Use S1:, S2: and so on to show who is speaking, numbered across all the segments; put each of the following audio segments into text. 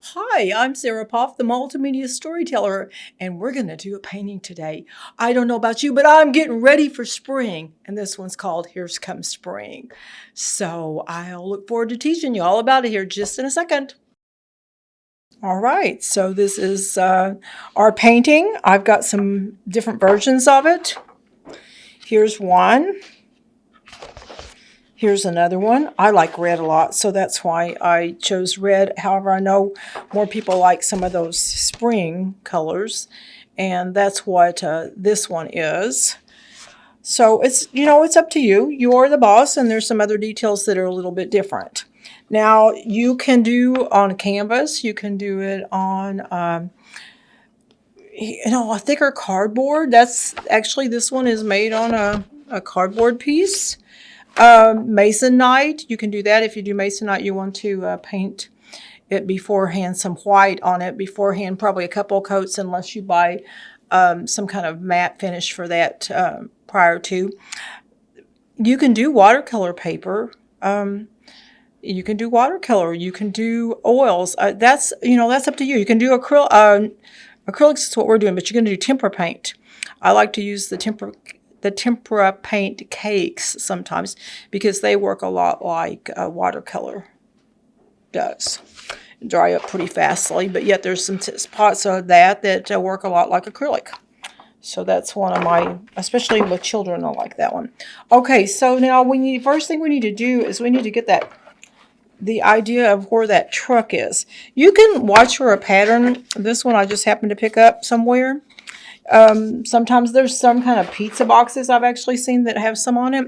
S1: Hi, I'm Sarah Poff, the multimedia storyteller, and we're going to do a painting today. I don't know about you, but I'm getting ready for spring, and this one's called Here's Come Spring. So I'll look forward to teaching you all about it here just in a second. All right, so this is our painting. I've got some different versions of it. Here's one. Here's another one. I like red a lot, so that's why I chose red. However, I know more people like some of those spring colors, and that's what this one is. So it's up to you. You're the boss, and there's some other details that are a little bit different. Now, you can do on canvas. You can do it on, a thicker cardboard. That's actually, this one is made on a cardboard piece. Masonite, you can do that. If you do masonite, you want to paint it beforehand, some white on it beforehand, probably a couple of coats, unless you buy some kind of matte finish for that prior to. You can do watercolor paper. You can do watercolor. You can do oils. That's up to you. You can do acrylics is what we're doing, but you're going to do tempera paint. I like to use the tempera paint cakes sometimes because they work a lot like watercolor does. Dry up pretty fastly, but yet there's some spots of that work a lot like acrylic. So that's one of my, especially with children, I like that one. Okay, so now first thing we need to do is we need to get the idea of where that truck is. You can watch for a pattern. This one I just happened to pick up somewhere. Sometimes there's some kind of pizza boxes I've actually seen that have some on it.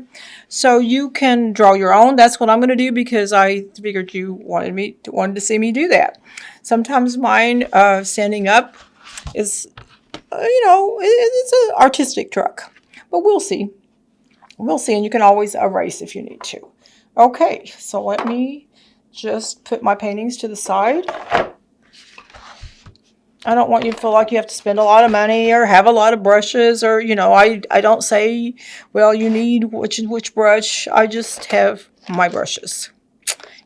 S1: So you can draw your own. That's what I'm going to do because I figured you wanted to see me do that. Sometimes mine standing up is, it's an artistic truck. But we'll see. We'll see, and you can always erase if you need to. Okay, so let me just put my paintings to the side. I don't want you to feel like you have to spend a lot of money or have a lot of brushes or, I don't say, well, you need which brush. I just have my brushes.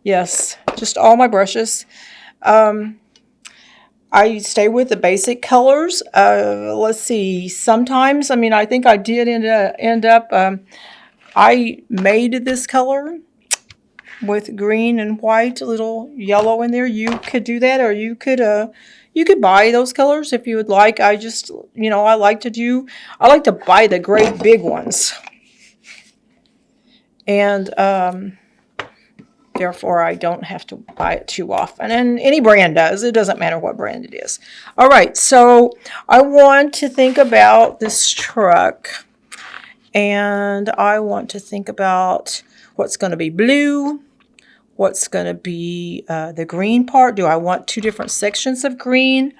S1: Yes, just all my brushes. I stay with the basic colors. Let's see. Sometimes, I think I did end up, I made this color with green and white, a little yellow in there. You could do that, or you could buy those colors if you would like. I just, I like to buy the great big ones. And therefore, I don't have to buy it too often. And any brand does. It doesn't matter what brand it is. All right, so I want to think about this truck. And I want to think about what's going to be blue. What's going to be the green part? Do I want two different sections of green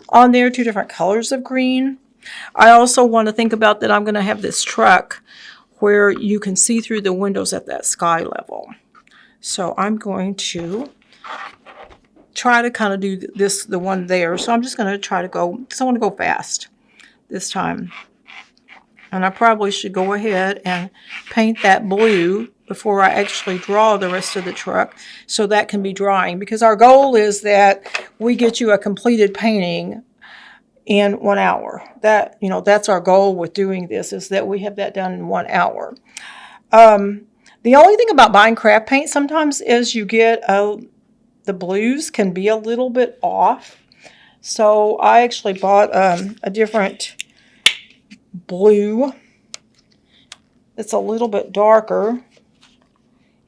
S1: on there, two different colors of green? I also want to think about that I'm going to have this truck where you can see through the windows at that sky level. So I'm going to try to kind of do the one there. So I'm just going to try to go, because I want to go fast this time. And I probably should go ahead and paint that blue before I actually draw the rest of the truck, so that can be drying. Because our goal is that we get you a completed painting in 1 hour. That's our goal with doing this, is that we have that done in 1 hour. The only thing about buying craft paint sometimes is you get the blues can be a little bit off. So I actually bought a different blue. It's a little bit darker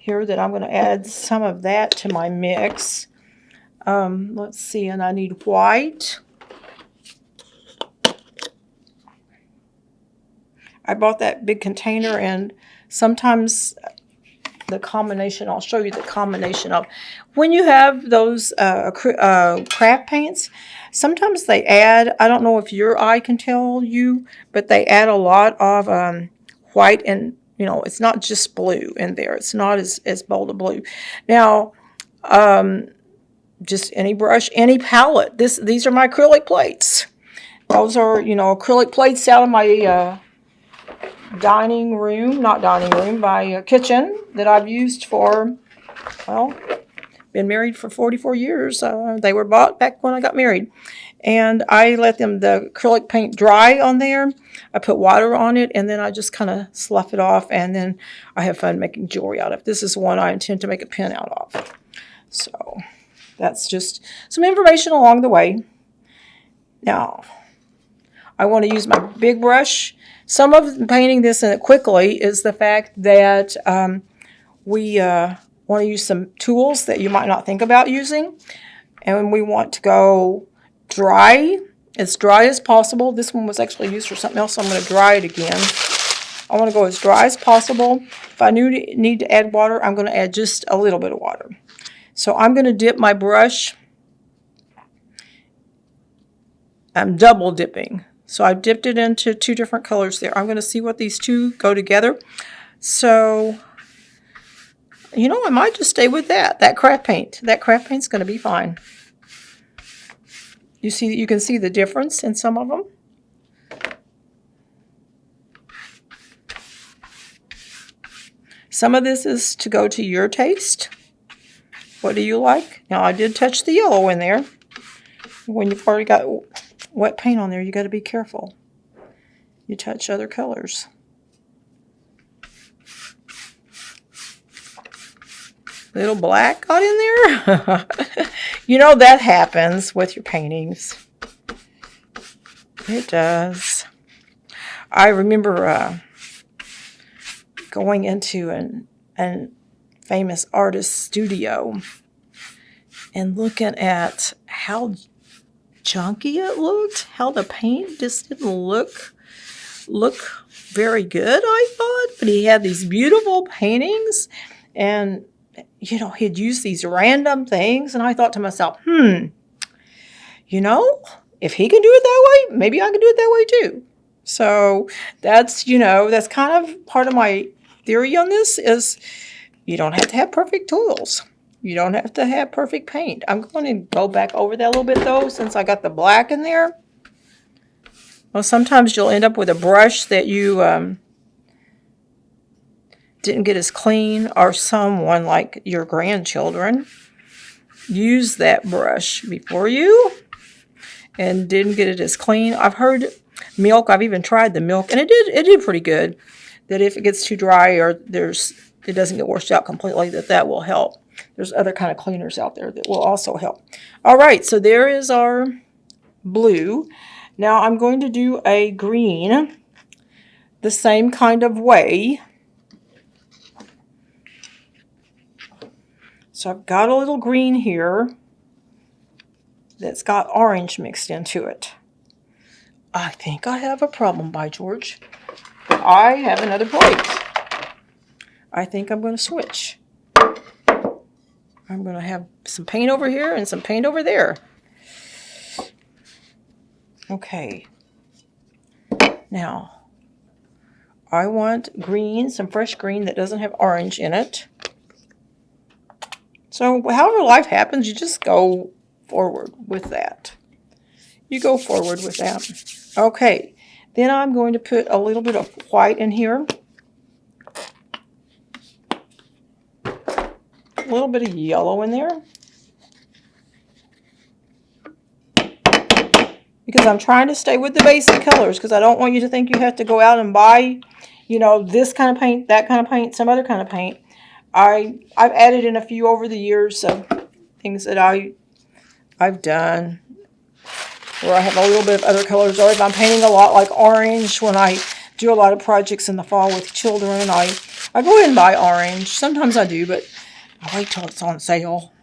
S1: here that I'm going to add some of that to my mix. Let's see, and I need white. I bought that big container, and sometimes the combination, I'll show you the combination of, when you have those craft paints, sometimes they add, I don't know if your eye can tell you, but they add a lot of white, and it's not just blue in there. It's not as bold a blue. Now, just any brush, any palette. These are my acrylic plates. Those are, acrylic plates out of my my kitchen that I've used for, well, been married for 44 years. They were bought back when I got married. And I let the acrylic paint dry on there. I put water on it, and then I just kind of slough it off, and then I have fun making jewelry out of. This is one I intend to make a pin out of. So that's just some information along the way. Now, I want to use my big brush. Some of painting this in it quickly is the fact that we want to use some tools that you might not think about using. And we want to go dry, as dry as possible. This one was actually used for something else, so I'm going to dry it again. I want to go as dry as possible. If I need to add water, I'm going to add just a little bit of water. So I'm going to dip my brush. I'm double dipping. So I dipped it into 2 different colors there. I'm going to see what these two go together. So, you know, I might just stay with that craft paint. That craft paint's going to be fine. You can see the difference in some of them. Some of this is to go to your taste. What do you like? Now, I did touch the yellow in there. When you've already got wet paint on there, you got to be careful. You touch other colors. Little black got in there. You know, that happens with your paintings. It does. I remember going into an famous artist's studio and looking at how junky it looked, how the paint just didn't look very good, I thought. But he had these beautiful paintings, and you know, he'd use these random things, and I thought to myself, you know, if he can do it that way, maybe I can do it that way too. So that's, you know, that's kind of part of my theory on this is you don't have to have perfect tools. You don't have to have perfect paint. I'm going to go back over that a little bit though, since I got the black in there. Well, sometimes you'll end up with a brush that you didn't get as clean, or someone like your grandchildren used that brush before you and didn't get it as clean. I've heard milk. I've even tried the milk, and it did pretty good. That if it gets too dry or it doesn't get washed out completely, that will help. There's other kind of cleaners out there that will also help. All right, so there is our blue. Now I'm going to do a green the same kind of way. So I've got a little green here that's got orange mixed into it. I think I have a problem, by George. I have another plate. I think I'm going to switch. I'm going to have some paint over here and some paint over there. Okay. Now, I want green, some fresh green that doesn't have orange in it. So however life happens, you just go forward with that. You go forward with that. Okay. Then I'm going to put a little bit of white in here. A little bit of yellow in there. Because I'm trying to stay with the basic colors, because I don't want you to think you have to go out and buy, you know, this kind of paint, that kind of paint, some other kind of paint. I've added in a few over the years of things that I've done where I have a little bit of other colors, or if I'm painting a lot like orange when I do a lot of projects in the fall with children, I go ahead and buy orange. Sometimes I do, but I wait till it's on sale.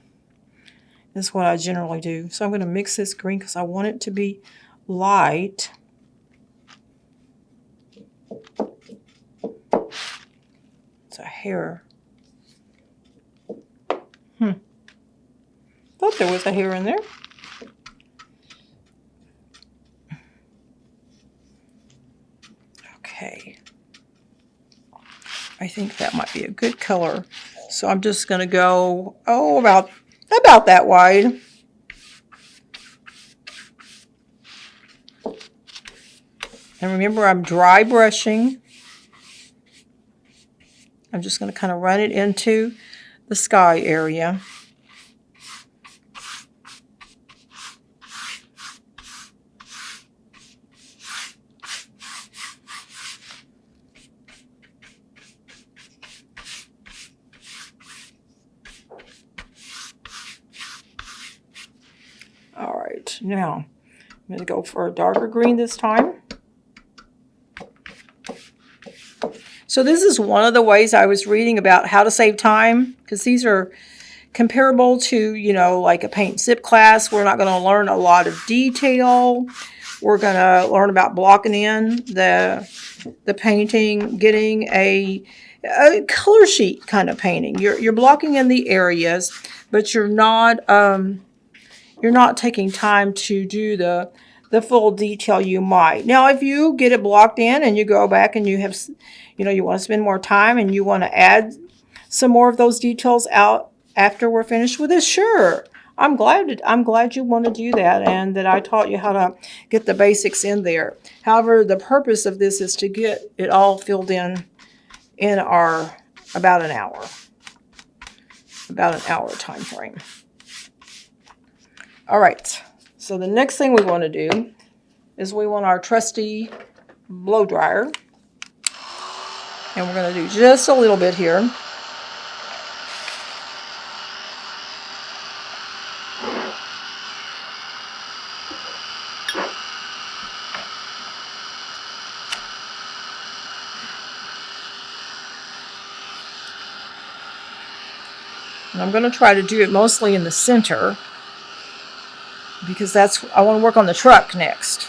S1: That's what I generally do. So I'm going to mix this green because I want it to be light. It's a hair. Thought there was a hair in there. Okay. I think that might be a good color. So I'm just going to go, about that wide. And remember, I'm dry brushing. I'm just going to kind of run it into the sky area. right, now I'm going to go for a darker green this time. So this is one of the ways I was reading about how to save time, because these are comparable to, you know, like a paint zip class. We're not going to learn a lot of detail. We're going to learn about blocking in the painting, getting a color sheet kind of painting. You're blocking in the areas, but you're not taking time to do the full detail you might. Now, if you get it blocked in and you go back and you have, you know, you want to spend more time and you want to add some more of those details out after we're finished with this, sure. I'm glad you want to do that and that I taught you how to get the basics in there. However, the purpose of this is to get it all filled in our about an hour time frame. All right. So the next thing we want to do is we want our trusty blow dryer. And we're going to do just a little bit here. And I'm going to try to do it mostly in the center, because I want to work on the truck next.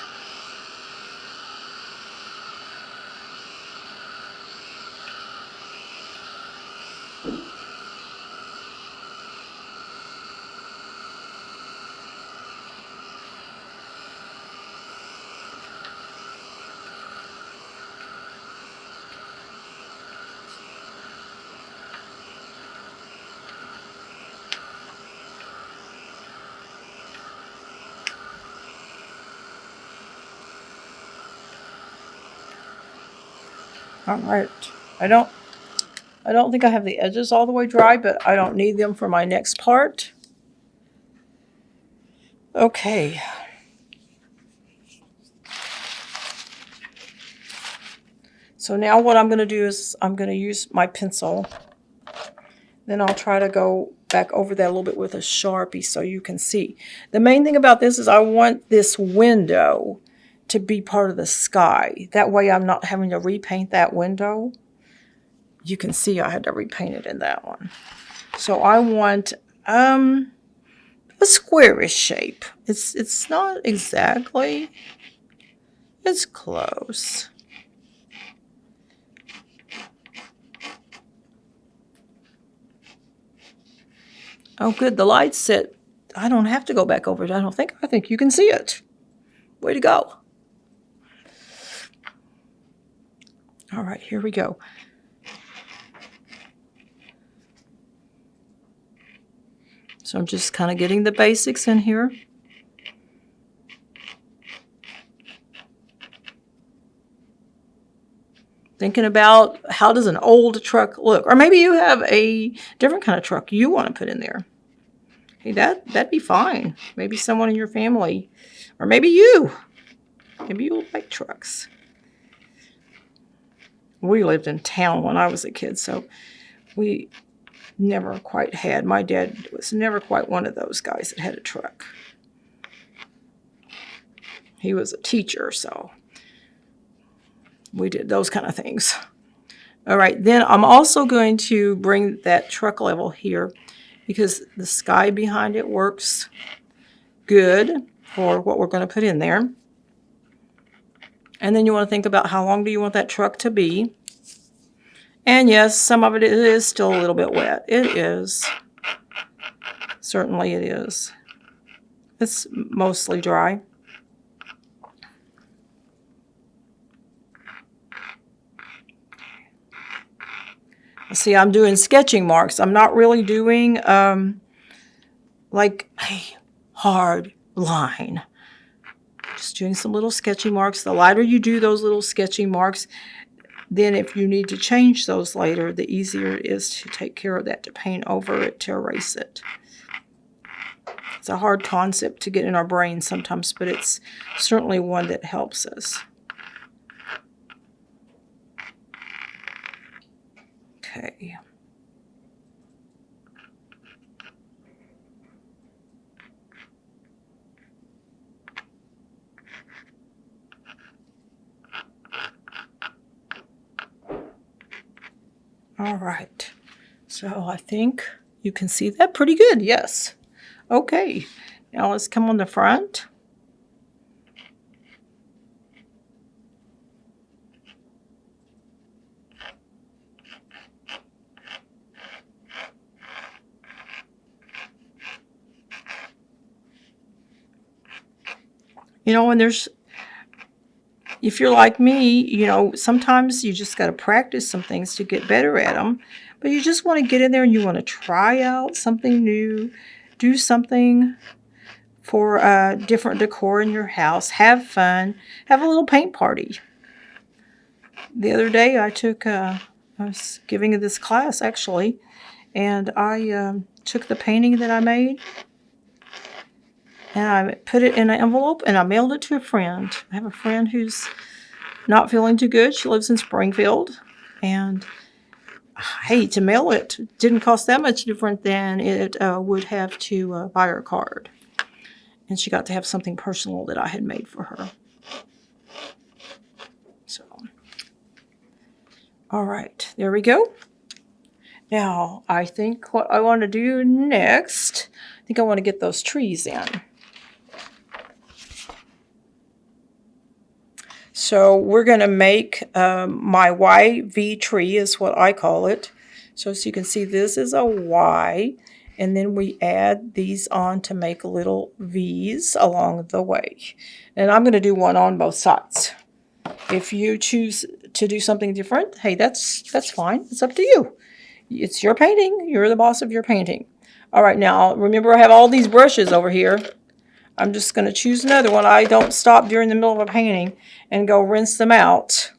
S1: All right. I don't think I have the edges all the way dry, but I don't need them for my next part. Okay. So now what I'm going to do is I'm going to use my pencil. Then I'll try to go back over that a little bit with a Sharpie so you can see. The main thing about this is I want this window to be part of the sky. That way I'm not having to repaint that window. You can see I had to repaint it in that one. So I want a squarish shape. It's not exactly, it's close. Oh, good. The light's set. I don't have to go back over it. I think you can see it. Way to go. All right, here we go. So I'm just kind of getting the basics in here. Thinking about how does an old truck look? Or maybe you have a different kind of truck you want to put in there. Hey, that'd be fine. Maybe someone in your family. Or maybe you. Maybe you like trucks. We lived in town when I was a kid, so we never quite had. My dad was never quite one of those guys that had a truck. He was a teacher, so we did those kind of things. All right, then I'm also going to bring that truck level here because the sky behind it works good for what we're going to put in there. And then you want to think about how long do you want that truck to be. And yes, some of it is still a little bit wet. It is. Certainly it is. It's mostly dry. See, I'm doing sketching marks. I'm not really doing like a hard line. Just doing some little sketchy marks. The lighter you do those little sketchy marks, then if you need to change those later, the easier it is to take care of that, to paint over it, to erase it. It's a hard concept to get in our brains sometimes, but it's certainly one that helps us. Okay. All right. So I think you can see that pretty good. Yes. Okay. Now let's come on the front. You know, and if you're like me, you know, sometimes you just got to practice some things to get better at them. But you just want to get in there and you want to try out something new, do something for different decor in your house, have fun, have a little paint party. The other day I was giving this class actually, and I took the painting that I made and I put it in an envelope and I mailed it to a friend. I have a friend who's not feeling too good. She lives in Springfield, and hey, to mail it didn't cost that much different than it would have to buy her a card. And she got to have something personal that I had made for her. So, all right, there we go. Now, I think what I want to do next, I think I want to get those trees in. So we're going to make my YV tree is what I call it. So as you can see, this is a Y, and then we add these on to make little V's along the way. And I'm going to do one on both sides. If you choose to do something different, hey, that's fine. It's up to you. It's your painting. You're the boss of your painting. All right, now remember I have all these brushes over here. I'm just going to choose another one. I don't stop during the middle of a painting and go rinse them out.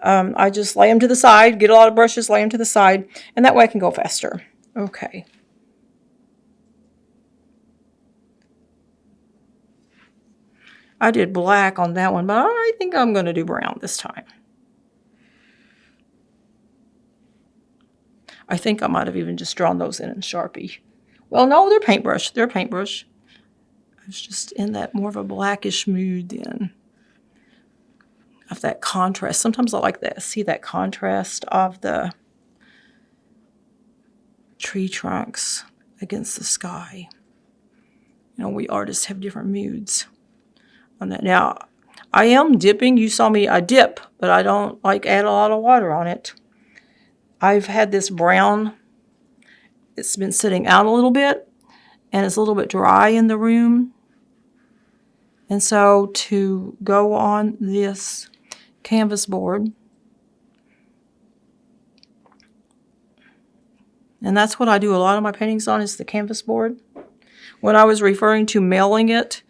S1: I just lay them to the side, get a lot of brushes, lay them to the side, and that way I can go faster. Okay. I did black on that one, but I think I'm going to do brown this time. I think I might have even just drawn those in Sharpie. Well, no, they're paintbrush. They're paintbrush. I was just in that more of a blackish mood then. Of that contrast. Sometimes I like that. See that contrast of the tree trunks against the sky. You know, we artists have different moods on that. Now, I am dipping. You saw me, I dip, but I don't like add a lot of water on it. I've had this brown. It's been sitting out a little bit, and it's a little bit dry in the room. And so to go on this canvas board, and that's what I do a lot of my paintings on, is the canvas board. When I was referring to mailing it,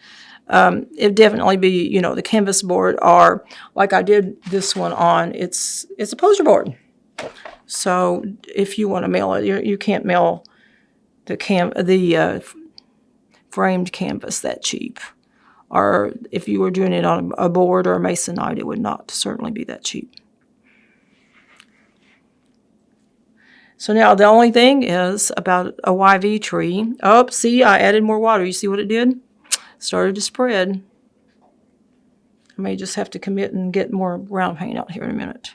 S1: it'd definitely be, you know, the canvas board, or like I did this one on, it's a poster board. So if you want to mail it, you can't mail the framed canvas that cheap. Or if you were doing it on a board or a masonite, it would not certainly be that cheap. So now the only thing is about a YV tree. Oh, see, I added more water. You see what it did? Started to spread. I may just have to commit and get more brown paint out here in a minute.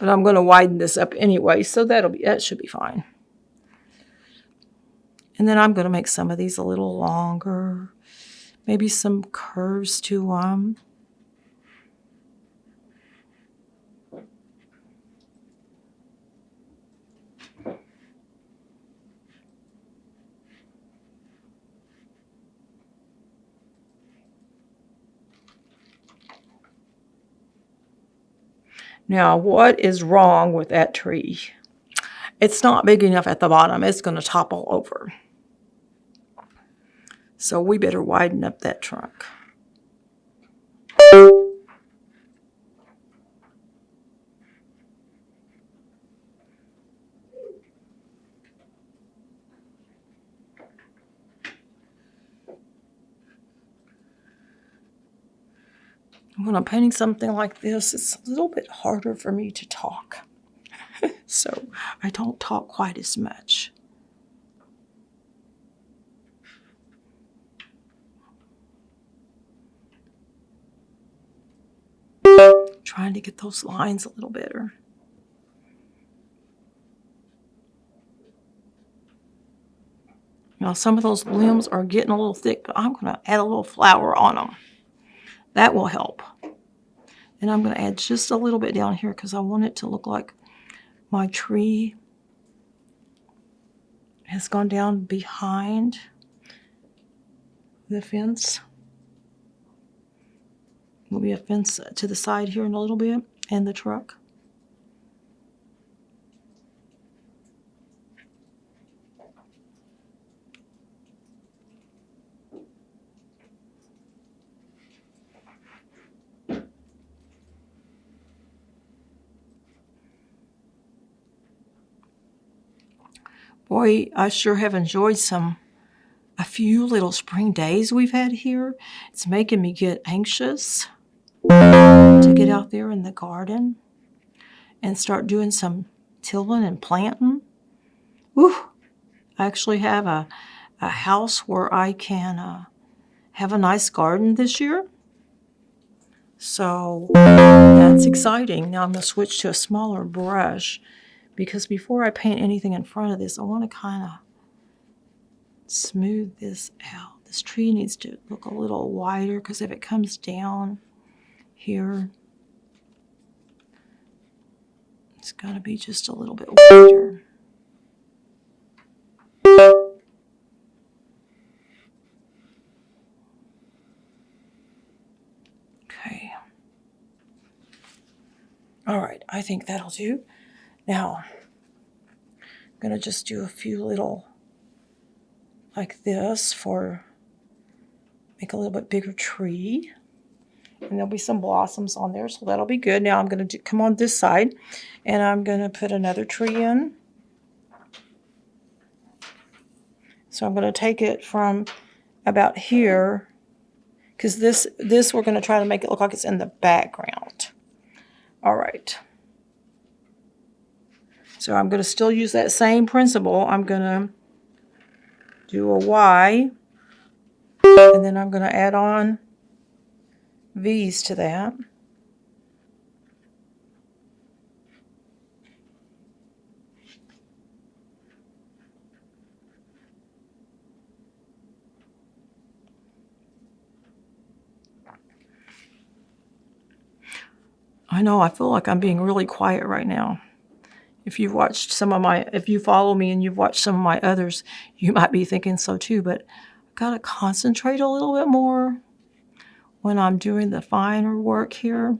S1: But I'm going to widen this up anyway, so that should be fine. And then I'm going to make some of these a little longer, maybe some curves to them. Now, what is wrong with that tree? It's not big enough at the bottom. It's going to topple over. So we better widen up that trunk. When I'm painting something like this, it's a little bit harder for me to talk. So I don't talk quite as much. trying to get those lines a little better. Now some of those limbs are getting a little thick, but I'm going to add a little flower on them. That will help. And I'm going to add just a little bit down here because I want it to look like my tree has gone down behind the fence. There'll be a fence to the side here in a little bit, and the truck. Boy, I sure have enjoyed a few little spring days we've had here. It's making me get anxious to get out there in the garden and start doing some tilling and planting. Woo! I actually have a house where I can have a nice garden this year. So that's exciting. Now I'm going to switch to a smaller brush because before I paint anything in front of this, I want to kind of smooth this out. This tree needs to look a little wider because if it comes down here, it's got to be just a little bit wider. Okay. All right, I think that'll do. Now, I'm going to just do a few little like this for make a little bit bigger tree. And there'll be some blossoms on there, so that'll be good. Now I'm going to come on this side, and I'm going to put another tree in. So I'm going to take it from about here, because this we're going to try to make it look like it's in the background. All right. So I'm going to still use that same principle. I'm going to do a Y, and then I'm going to add on V's to that. I know, I feel like I'm being really quiet right now. If you've watched if you follow me and you've watched some of my others, you might be thinking so too, but I've got to concentrate a little bit more when I'm doing the finer work here.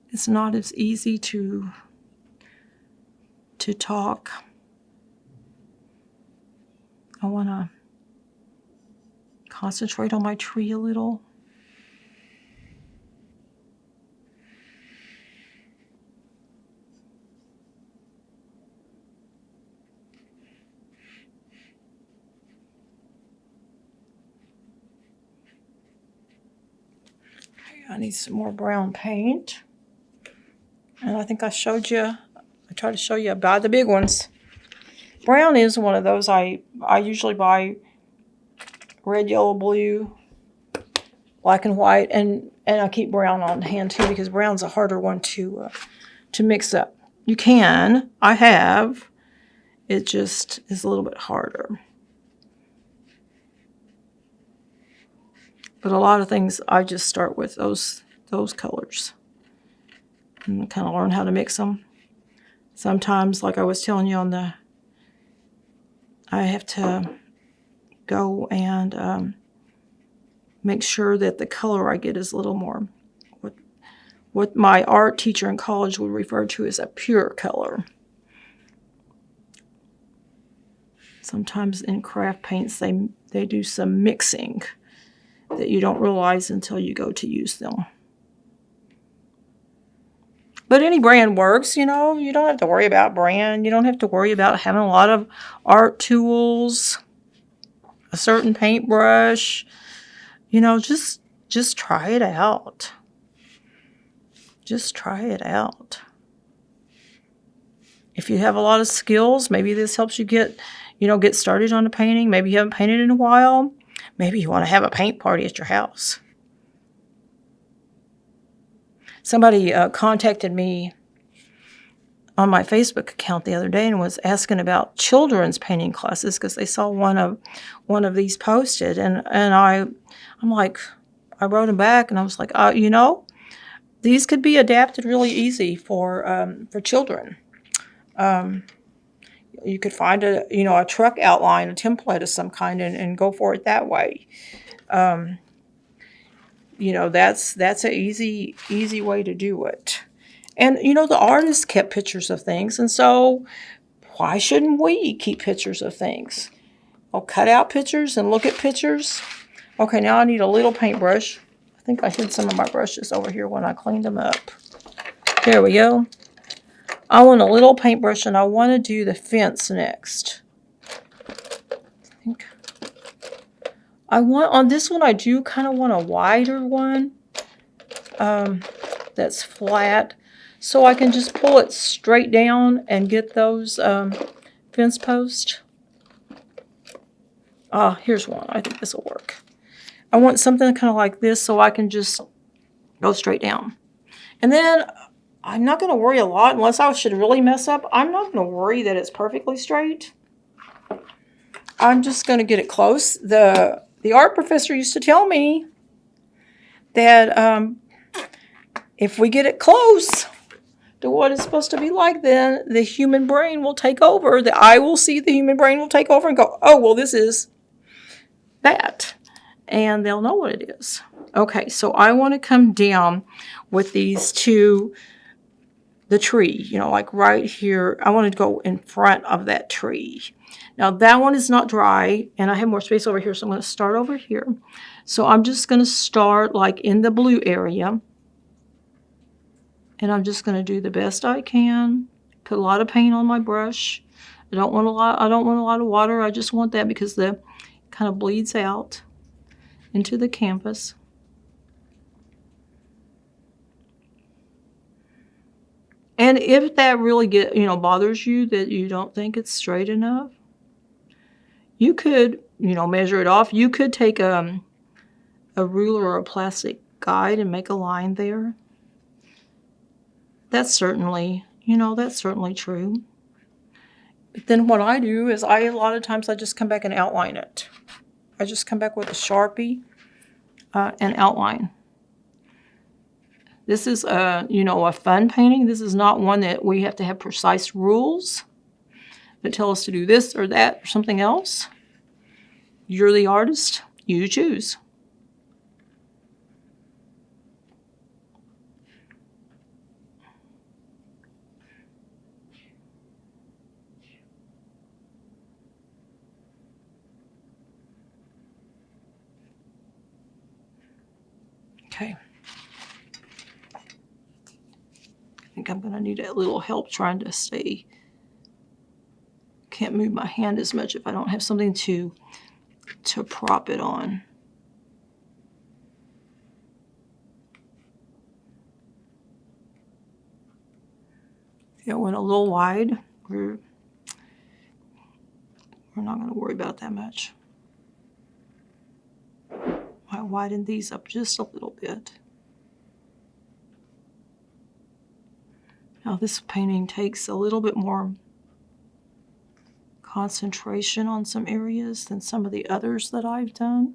S1: It's not as easy to talk. I want to concentrate on my tree a little. I need some more brown paint. And I think I tried to show you about the big ones. Brown is one of those I usually buy red, yellow, blue, black and white, and I keep brown on hand too because brown's a harder one to mix up. You can, I have, it just is a little bit harder. But a lot of things I just start with those colors and kind of learn how to mix them. Sometimes, like I was telling you I have to go and make sure that the color I get is a little more what my art teacher in college would refer to as a pure color. Sometimes in craft paints they do some mixing that you don't realize until you go to use them. But any brand works, you know. You don't have to worry about brand. You don't have to worry about having a lot of art tools, a certain paintbrush. You know, just try it out. Just try it out. If you have a lot of skills, maybe this helps you get started on a painting. Maybe you haven't painted in a while. Maybe you want to have a paint party at your house. somebody contacted me on my Facebook account the other day and was asking about children's painting classes because they saw one of these posted, and I'm like, I wrote them back and I was like, you know, these could be adapted really easy for children. You could find a truck outline, a template of some kind, and go for it that way. That's an easy way to do it. And, the artist kept pictures of things, and so why shouldn't we keep pictures of things? I'll cut out pictures and look at pictures. Okay, now I need a little paintbrush. I think I hid some of my brushes over here when I cleaned them up. There we go. I want a little paintbrush, and I want to do the fence next. On this one, I do kind of want a wider one that's flat, so I can just pull it straight down and get those fence posts. Here's one. I think this will work. I want something kind of like this so I can just go straight down. And then I'm not going to worry a lot unless I should really mess up. I'm not going to worry that it's perfectly straight. I'm just going to get it close. The art professor used to tell me that if we get it close to what it's supposed to be like, then the human brain will take over. The eye will see, the human brain will take over and go, oh, well, this is that. And they'll know what it is. Okay, so I want to come down with these to the tree, like right here. I want to go in front of that tree. Now, that one is not dry, and I have more space over here, so I'm going to start over here. So I'm just going to start like in the blue area. And I'm just going to do the best I can. Put a lot of paint on my brush. I don't want a lot of water. I just want that because the kind of bleeds out into the canvas. And if that really bothers you, that you don't think it's straight enough, you could, measure it off. You could take a ruler or a plastic guide and make a line there. That's certainly true. But then what I do is a lot of times I just come back and outline it. I just come back with a Sharpie and outline. This is a fun painting. This is not one that we have to have precise rules that tell us to do this or that or something else. You're the artist. You choose. Okay. I think I'm going to need a little help trying to stay. Can't move my hand as much if I don't have something to prop it on. It went a little wide. We're not going to worry about that much. I widen these up just a little bit. Now this painting takes a little bit more concentration on some areas than some of the others that I've done.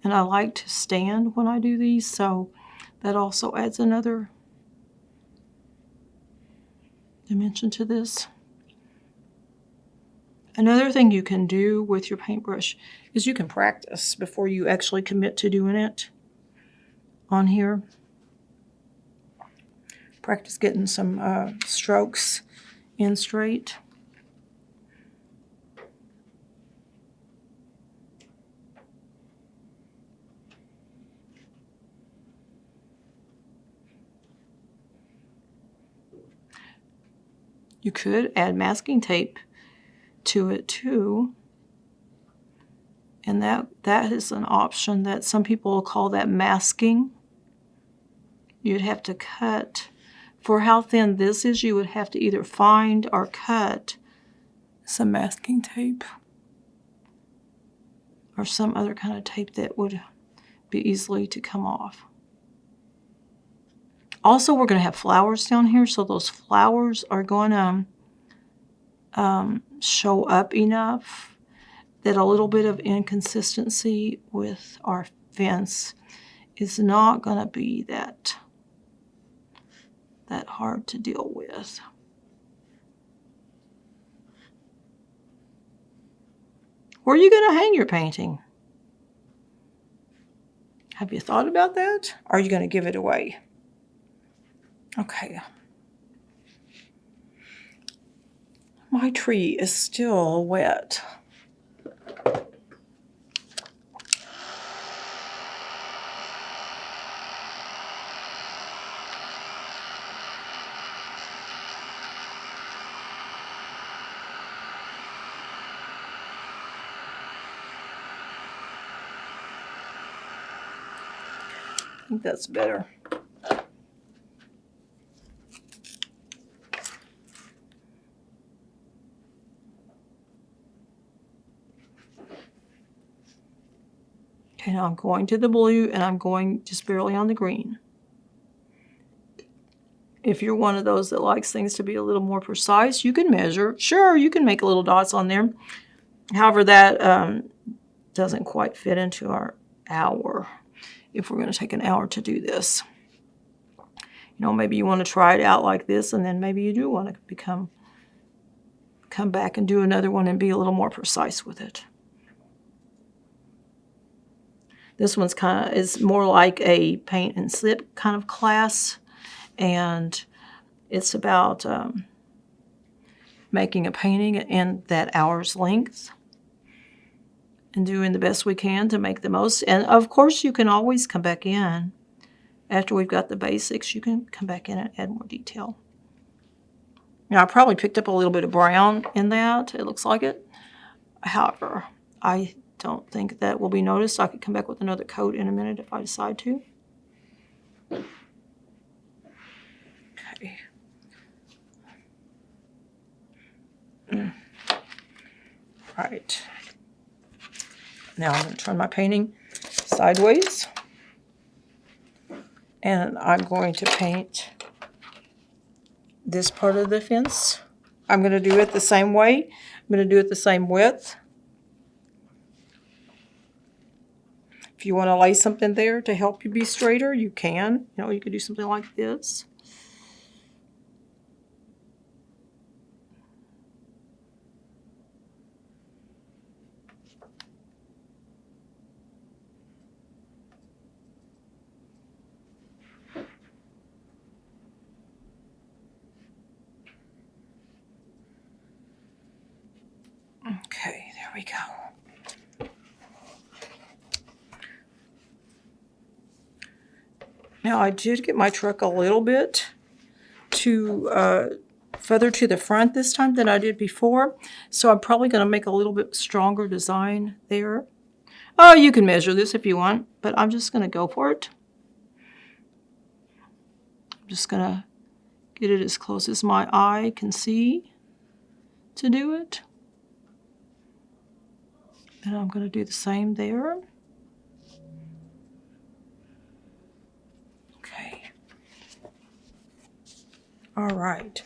S1: And I like to stand when I do these, so that also adds another dimension to this. Another thing you can do with your paintbrush is you can practice before you actually commit to doing it on here. Practice getting some strokes in straight. You could add masking tape to it too, and that is an option that some people will call that masking. You'd have to cut for how thin this is, you would have to either find or cut some masking tape or some other kind of tape that would be easily to come off. Also, we're going to have flowers down here, so those flowers are going to show up enough that a little bit of inconsistency with our fence is not going to be that hard to deal with. Where are you going to hang your painting? Have you thought about that? Or are you going to give it away? Okay. My tree is still wet. I think that's better. Okay, now I'm going to the blue and I'm going just barely on the green. If you're one of those that likes things to be a little more precise, you can measure. Sure, you can make little dots on there. However, that doesn't quite fit into our hour. If we're going to take an hour to do this. You know, maybe you want to try it out like this, and then maybe you do want to come back and do another one and be a little more precise with it. This one's is more like a paint and sip kind of class, and it's about making a painting in that hour's length and doing the best we can to make the most. And of course, you can always come back in. After we've got the basics, you can come back in and add more detail. Now, I probably picked up a little bit of brown in that. It looks like it. However, I don't think that will be noticed. I could come back with another coat in a minute if I decide to. Okay. Right. Now I'm going to turn my painting sideways. And I'm going to paint this part of the fence. I'm going to do it the same way. I'm going to do it the same width. If you want to lay something there to help you be straighter, you can. You know, you could do something like this. Okay, there we go. Now I did get my truck a little bit further to the front this time than I did before, so I'm probably going to make a little bit stronger design there. Oh, you can measure this if you want, but I'm just going to go for it. I'm just going to get it as close as my eye can see to do it. And I'm going to do the same there. Okay. All right.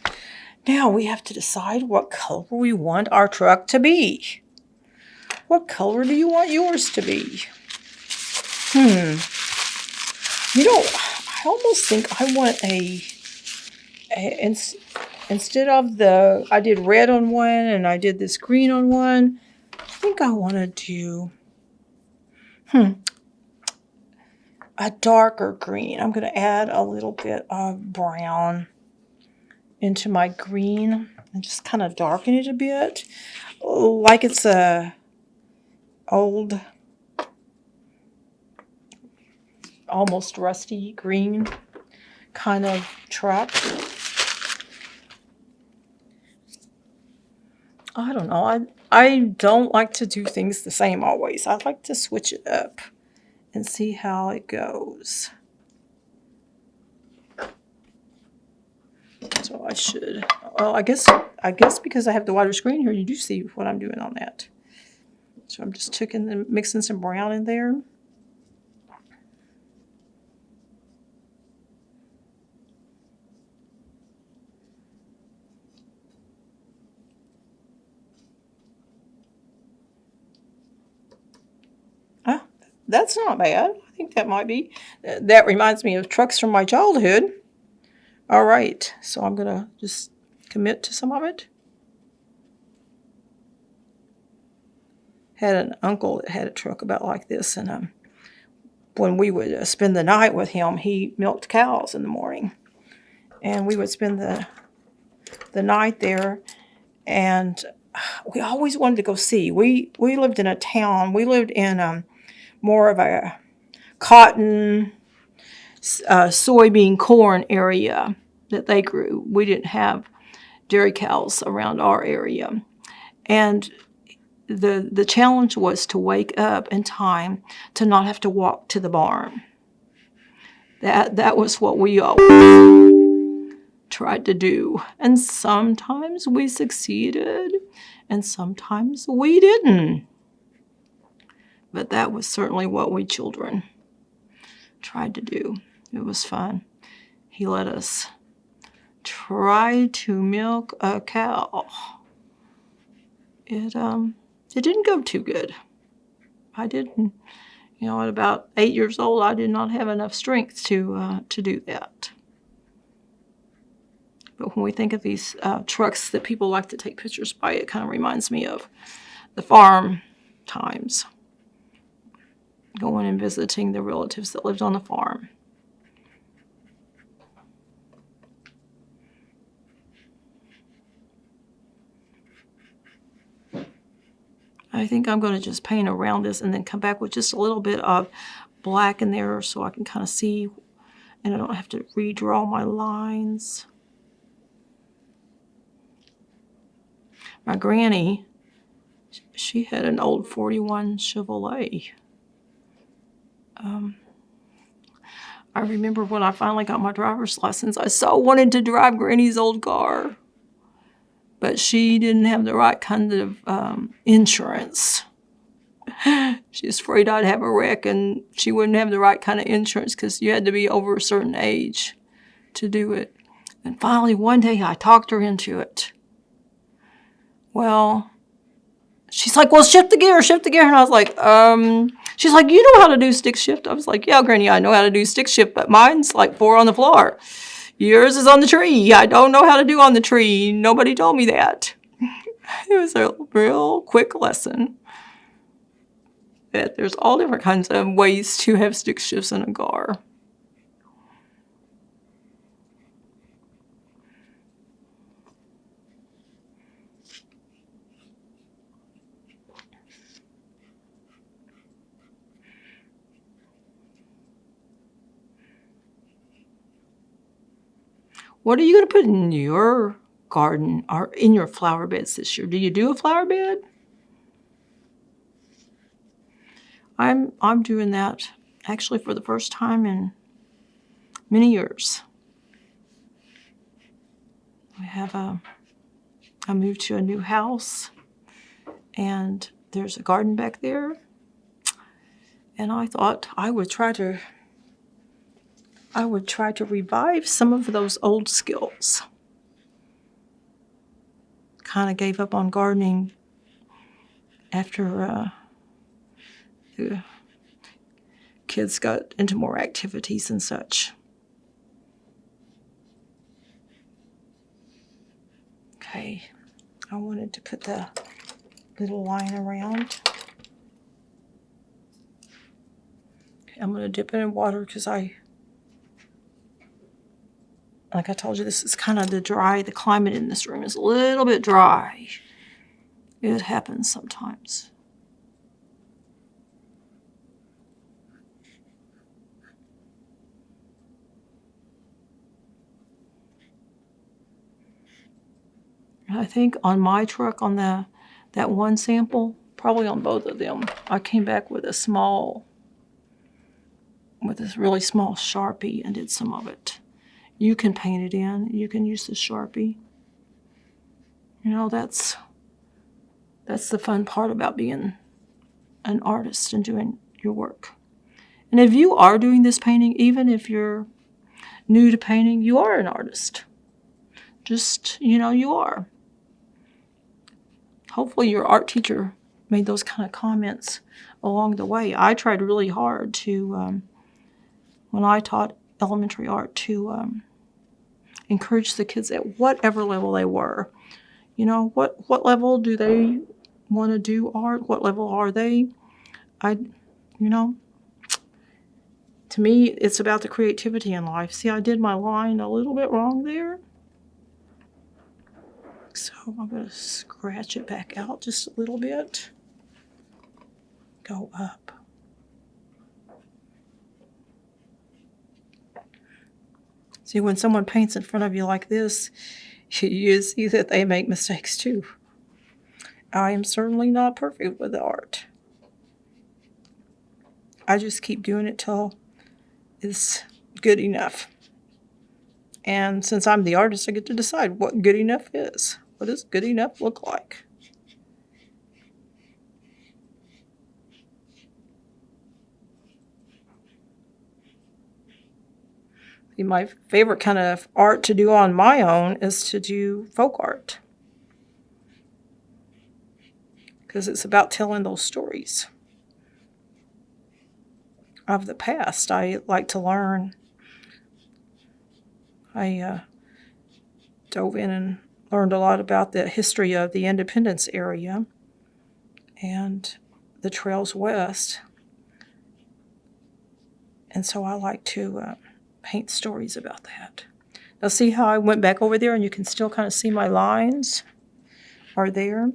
S1: Now we have to decide what color we want our truck to be. What color do you want yours to be? You know, I almost think I want instead of I did red on one and I did this green on one, I think I want to do a darker green. I'm going to add a little bit of brown into my green and just kind of darken it a bit, like it's a old, almost rusty green kind of truck. I don't know. I don't like to do things the same always. I like to switch it up and see how it goes. So I should, well, I guess because I have the wider screen here, you do see what I'm doing on that. So I'm just mixing some brown in there. Ah, that's not bad. I think that might be. That reminds me of trucks from my childhood. All right, so I'm gonna just commit to some of it. Had an uncle that had a truck about like this, and when we would spend the night with him, he milked cows in the morning, and we would spend the night there, and we always wanted to go see. We lived in a town. We lived in more of a cotton, soybean, corn area that they grew. We didn't have dairy cows around our area, and the challenge was to wake up in time to not have to walk to the barn. That was what we always tried to do. And sometimes we succeeded, and sometimes we didn't. But that was certainly what we children tried to do. It was fun. He let us try to milk a cow. It didn't go too good. I didn't, at about 8 years old, I did not have enough strength to do that. But when we think of these trucks that people like to take pictures by, it kind of reminds me of the farm times. Going and visiting the relatives that lived on the farm. I think I'm going to just paint around this and then come back with just a little bit of black in there so I can kind of see and I don't have to redraw my lines. My granny, she had an old 41 Chevrolet. I remember when I finally got my driver's license, I so wanted to drive Granny's old car. But she didn't have the right kind of insurance. She was afraid I'd have a wreck, and she wouldn't have the right kind of insurance because you had to be over a certain age to do it. And finally, one day, I talked her into it. Well, she's like, well, shift the gear. And I was like, she's like, you know how to do stick shift? I was like, yeah, Granny, I know how to do stick shift, but mine's like 4 on the floor. Yours is on the tree. I don't know how to do on the tree. Nobody told me that. It was a real quick lesson that there's all different kinds of ways to have stick shifts in a car. What are you going to put in your garden or in your flower beds this year? Do you do a flower bed? I'm doing that actually for the first time in many years. I moved to a new house and there's a garden back there. And I thought I would try to revive some of those old skills. Kind of gave up on gardening after the kids got into more activities and such. Okay, I wanted to put the little line around. Okay, I'm going to dip it in water because like I told you, this is kind of the climate in this room is a little bit dry. It happens sometimes. I think on my truck, on that one sample, probably on both of them, I came back with this really small Sharpie and did some of it. You can paint it in. You can use the Sharpie. You know, that's the fun part about being an artist and doing your work. And if you are doing this painting, even if you're new to painting, you are an artist. Just, you are. Hopefully your art teacher made those kind of comments along the way. I tried really hard to, when I taught elementary art, to encourage the kids at whatever level they were. What level do they want to do art? What level are they? To me, it's about the creativity in life. See, I did my line a little bit wrong there. So I'm going to scratch it back out just a little bit. Go up. See, when someone paints in front of you like this, you see that they make mistakes too. I am certainly not perfect with the art. I just keep doing it till it's good enough. And since I'm the artist, I get to decide what good enough is. What does good enough look like? My favorite kind of art to do on my own is to do folk art. Because it's about telling those stories of the past. I like to learn. I dove in and learned a lot about the history of the Independence area and the trails west. And so I like to paint stories about that. Now see how I went back over there and you can still kind of see my lines are there.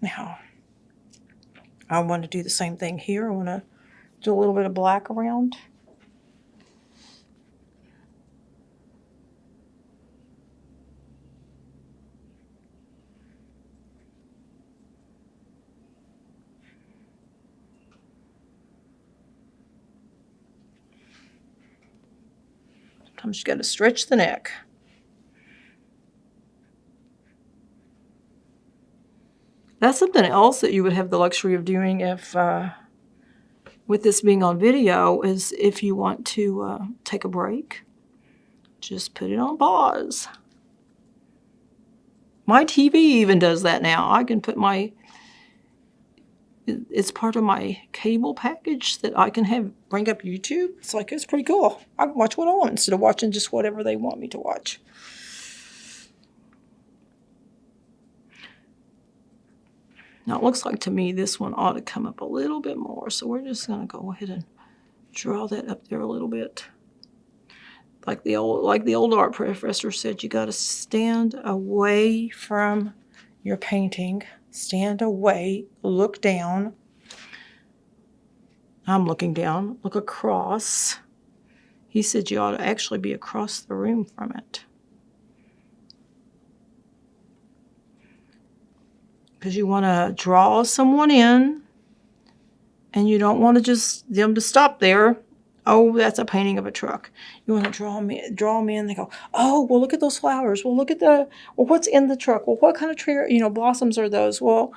S1: Now, I want to do the same thing here. I want to do a little bit of black around. Sometimes you got to stretch the neck. That's something else that you would have the luxury of doing if, with this being on video, is if you want to take a break, just put it on pause. My TV even does that now. I can put it's part of my cable package that I can bring up YouTube. It's pretty cool. I can watch what I want instead of watching just whatever they want me to watch. Now, it looks like to me this one ought to come up a little bit more, so we're just going to go ahead and draw that up there a little bit. Like the old art professor said, you got to stand away from your painting. Stand away, look down. I'm looking down, look across. He said you ought to actually be across the room from it. Because you want to draw someone in, and you don't want to just them to stop there. Oh, that's a painting of a truck. You want to draw them in. They go, oh, well, look at those flowers. Well, look at what's in the truck? Well, what kind of tree, blossoms are those? Well,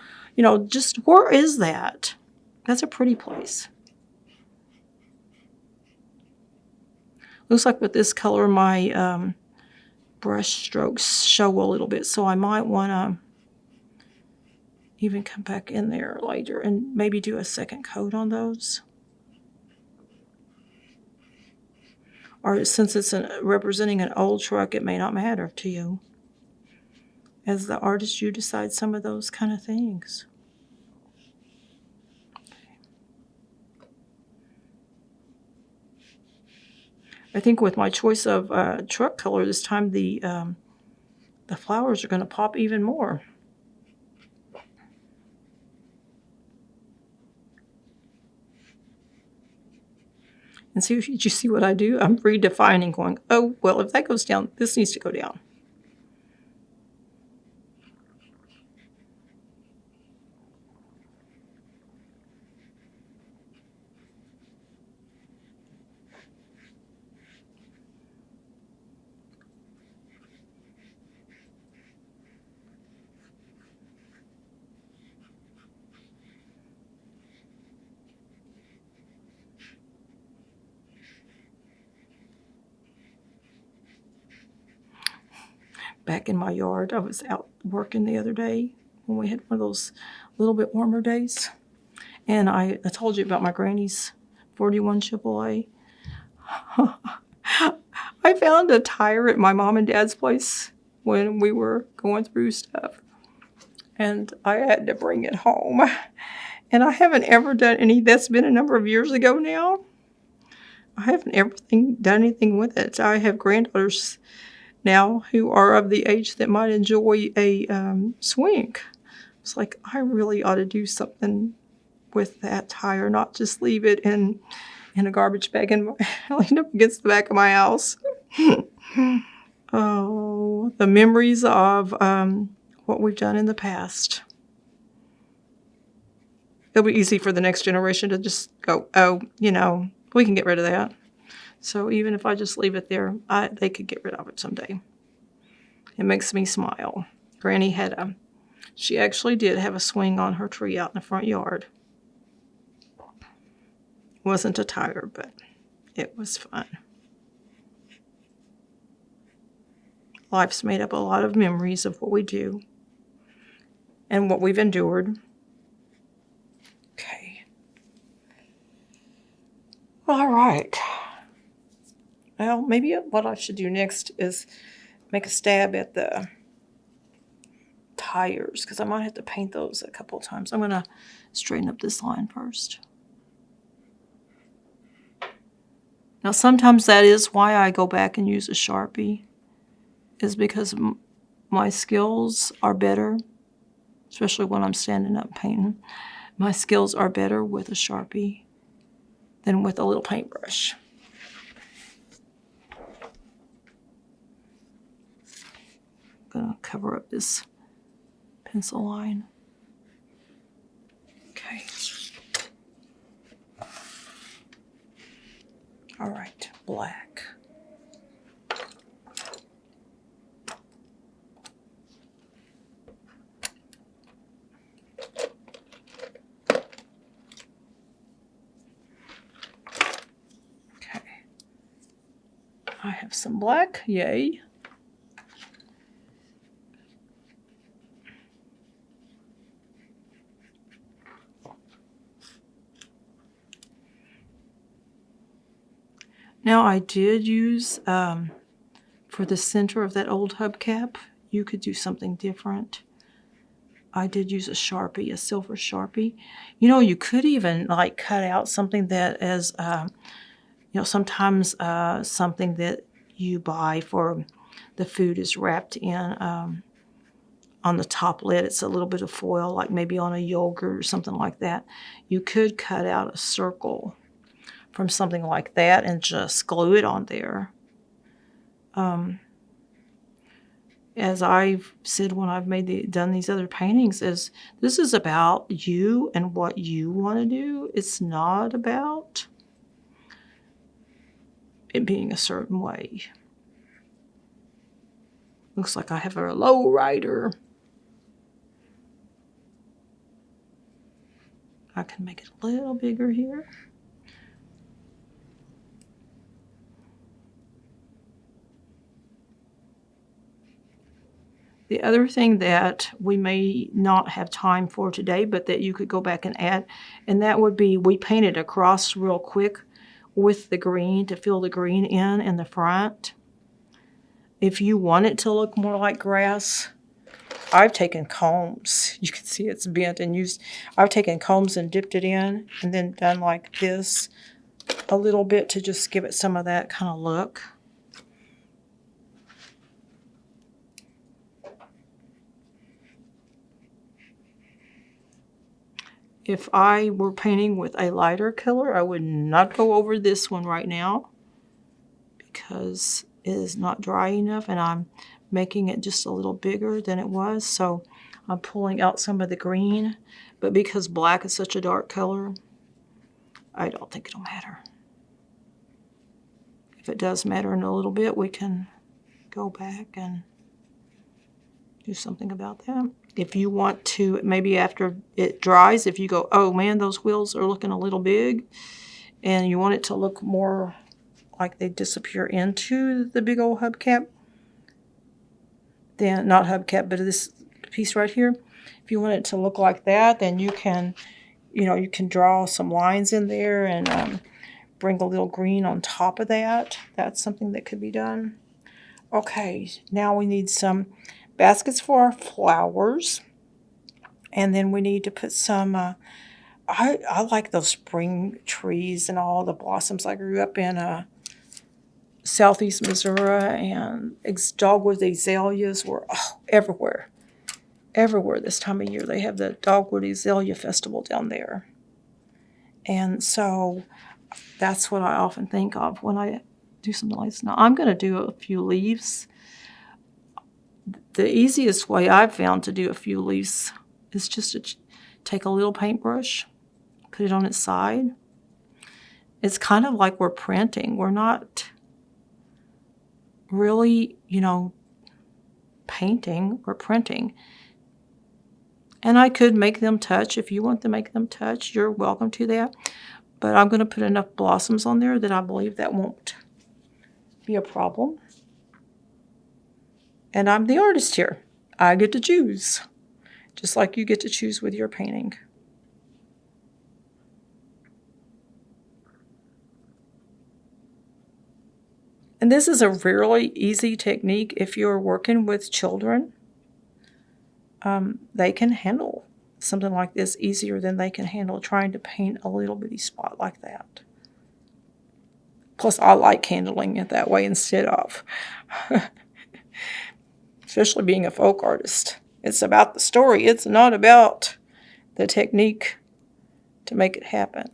S1: just where is that? That's a pretty place. Looks like with this color, my brush strokes show a little bit, so I might want to even come back in there later and maybe do a second coat on those. Or since it's representing an old truck, it may not matter to you. As the artist, you decide some of those kind of things. I think with my choice of truck color this time, the flowers are going to pop even more. And see, did you see what I do? I'm redefining, going, oh, well, if that goes down, this needs to go down. back in my yard. I was out working the other day when we had one of those little bit warmer days. And I told you about my granny's 41 AAA. I found a tire at my mom and dad's place when we were going through stuff. And I had to bring it home. And I haven't ever done any. That's been a number of years ago now. I haven't ever done anything with it. I have granddaughters now who are of the age that might enjoy a swing. It's like, I really ought to do something with that tire, not just leave it in a garbage bag and lean up against the back of my house. Oh, the memories of what we've done in the past. It'll be easy for the next generation to just go, oh, we can get rid of that. So even if I just leave it there, they could get rid of it someday. It makes me smile. Granny she actually did have a swing on her tree out in the front yard. Wasn't a tire, but it was fun. Life's made up a lot of memories of what we do and what we've endured. Okay. All right. Well, maybe what I should do next is make a stab at the tires, because I might have to paint those a couple of times. I'm going to straighten up this line first. Now, sometimes that is why I go back and use a Sharpie, is because my skills are better, especially when I'm standing up painting. My skills are better with a Sharpie than with a little paintbrush. I'm going to cover up this pencil line. Okay. All right, black. Okay. I have some black, yay. Now I did use, for the center of that old hubcap, you could do something different. I did use a Sharpie, a silver Sharpie. You could even like cut out something that is, sometimes something that you buy for the food is wrapped in, on the top lid. It's a little bit of foil, like maybe on a yogurt or something like that. You could cut out a circle from something like that and just glue it on there. As I've said when I've done these other paintings, this is about you and what you want to do. It's not about it being a certain way. Looks like I have a low rider. I can make it a little bigger here. The other thing that we may not have time for today, but that you could go back and add, and that would be, we painted across real quick with the green to fill the green in the front. If you want it to look more like grass, I've taken combs. You can see it's bent and used. I've taken combs and dipped it in and then done like this a little bit to just give it some of that kind of look. If I were painting with a lighter color, I would not go over this one right now because it is not dry enough and I'm making it just a little bigger than it was. So I'm pulling out some of the green, but because black is such a dark color, I don't think it'll matter. If it does matter in a little bit, we can go back and do something about that. If you want to, maybe after it dries, if you go, oh man, those wheels are looking a little big, and you want it to look more like they disappear into the big old hubcap, then not hubcap, but this piece right here, if you want it to look like that, then you can, you can draw some lines in there and bring a little green on top of that. That's something that could be done. Okay, now we need some baskets for our flowers. And then we need to put some, I like those spring trees and all the blossoms. I grew up in southeast Missouri, and dogwood azaleas were everywhere. Everywhere this time of year. They have the Dogwood Azalea Festival down there. And so that's what I often think of when I do something like this. Now I'm going to do a few leaves. The easiest way I've found to do a few leaves is just to take a little paintbrush, put it on its side. It's kind of like we're printing. We're not really, painting. We're printing. And I could make them touch. If you want to make them touch, you're welcome to that. But I'm going to put enough blossoms on there that I believe that won't be a problem. And I'm the artist here. I get to choose, just like you get to choose with your painting. And this is a really easy technique if you're working with children. They can handle something like this easier than they can handle trying to paint a little bitty spot like that. Plus, I like handling it that way instead of, especially being a folk artist. It's about the story. It's not about the technique to make it happen.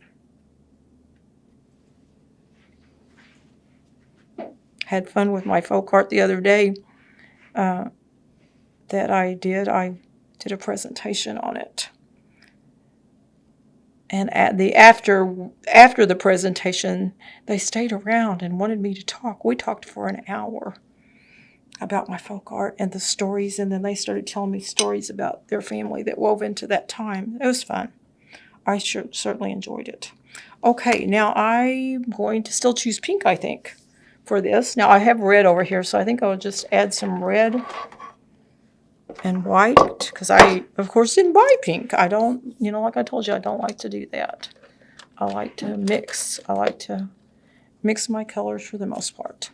S1: Had fun with my folk art the other day that I did. I did a presentation on it. And at the after the presentation, they stayed around and wanted me to talk. We talked for an hour about my folk art and the stories, and then they started telling me stories about their family that wove into that time. It was fun. I certainly enjoyed it. Okay, now I'm going to still choose pink, I think, for this. Now I have red over here, so I think I'll just add some red and white, because I, of course, didn't buy pink. I don't, like I told you, I don't like to do that. I like to mix. I like to mix my colors for the most part.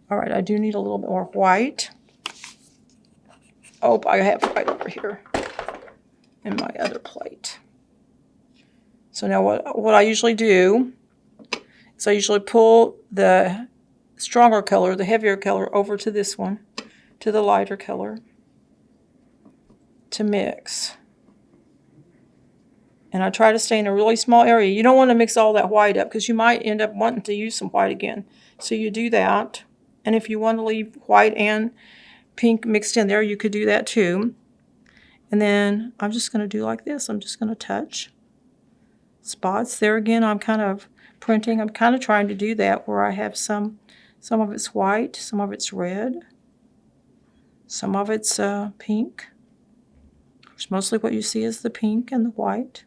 S1: All right, I do need a little bit more white. Oh, I have white over here in my other plate. So now what I usually do is I usually pull the stronger color, the heavier color, over to this one, to the lighter color, to mix. And I try to stay in a really small area. You don't want to mix all that white up because you might end up wanting to use some white again. So you do that. And if you want to leave white and pink mixed in there, you could do that too. And then I'm just going to do like this. I'm just going to touch spots. There again, I'm kind of printing. I'm kind of trying to do that where I have some of it's white, some of it's red, some of it's pink. Mostly what you see is the pink and the white.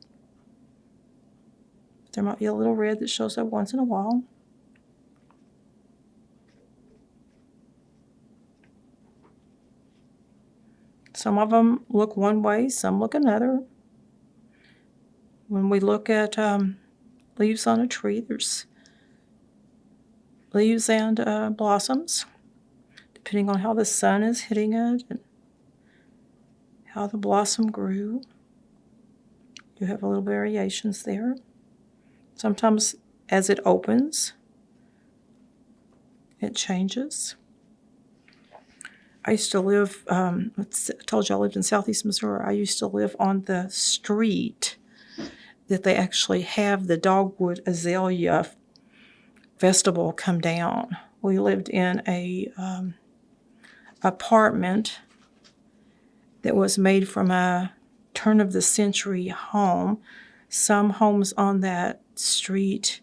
S1: There might be a little red that shows up once in a while. Some of them look one way, some look another. When we look at leaves on a tree, there's leaves and blossoms, depending on how the sun is hitting it and how the blossom grew. You have a little variations there. Sometimes as it opens, it changes. I used to live, I told you I lived in southeast Missouri. I used to live on the street that they actually have the Dogwood Azalea Festival come down. We lived in a apartment that was made from a turn-of-the-century home. Some homes on that street